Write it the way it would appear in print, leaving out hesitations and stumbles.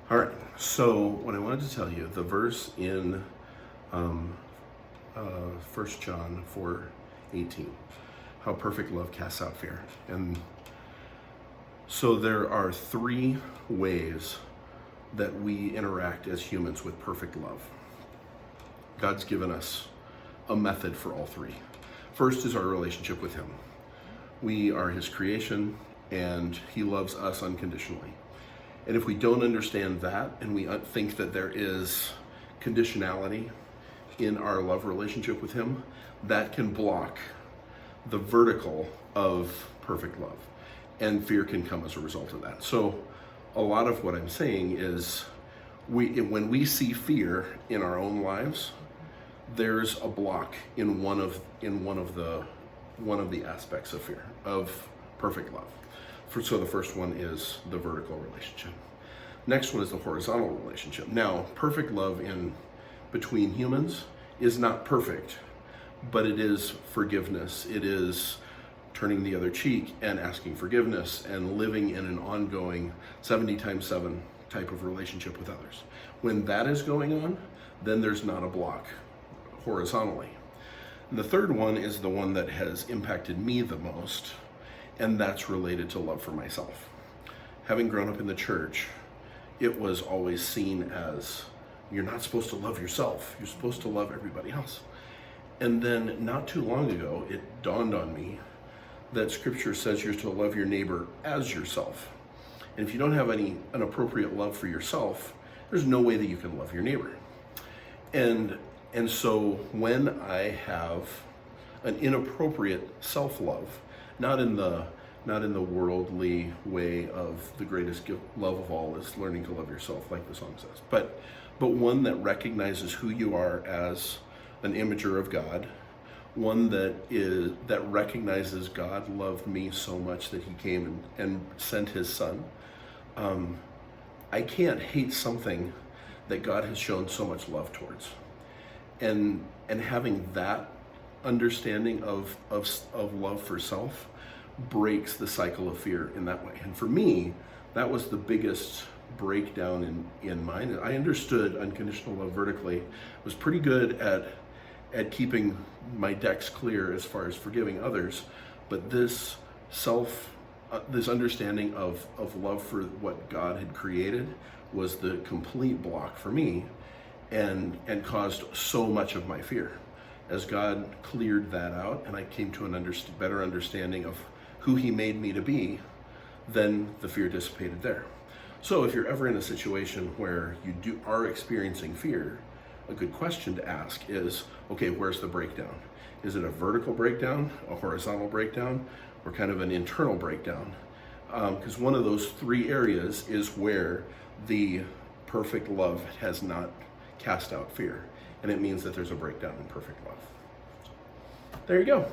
All right, so what I wanted to tell you, the verse in 1 John 4:18, how perfect love casts out fear. And so there are three ways that we interact as humans with perfect love. God's given us a method for all three. First is our relationship with Him. We are His creation, and He loves us unconditionally. And if we don't understand that, and we think that there is conditionality in our love relationship with Him, that can block the vertical of perfect love. And fear can come as a result of that. So a lot of what I'm saying is when we see fear in our own lives, there's a block in one of the aspects of fear, of perfect love. So the first one is the vertical relationship. Next one is the horizontal relationship. Now, perfect love in between humans is not perfect, but it is forgiveness. It is turning the other cheek and asking forgiveness and living in an ongoing 70 times 7 type of relationship with others. When that is going on, then there's not a block horizontally. And the third one is the one that has impacted me the most, and that's related to love for myself. Having grown up in the church, it was always seen as, you're not supposed to love yourself, you're supposed to love everybody else. And then not too long ago, it dawned on me that Scripture says you're to love your neighbor as yourself. And if you don't have an appropriate love for yourself, there's no way that you can love your neighbor. And so when I have an inappropriate self-love, not in the worldly way of the greatest love of all is learning to love yourself, like the song says, but one that recognizes who you are as an imager of God, one that recognizes God loved me so much that He came and sent His Son. I can't hate something that God has shown so much love towards, and having that understanding of love for self breaks the cycle of fear in that way. And for me, that was the biggest breakdown in mine. I understood unconditional love vertically, was pretty good at keeping my decks clear as far as forgiving others, but this understanding of love for what God had created was the complete block for me, and caused so much of my fear. As God cleared that out and I came to a better understanding of who He made me to be, then the fear dissipated there. So if you're ever in a situation where you are experiencing fear, a good question to ask is, okay, where's the breakdown? Is it a vertical breakdown, a horizontal breakdown, or kind of an internal breakdown? Because one of those three areas is where the perfect love has not cast out fear. And it means that there's a breakdown in perfect love. There you go.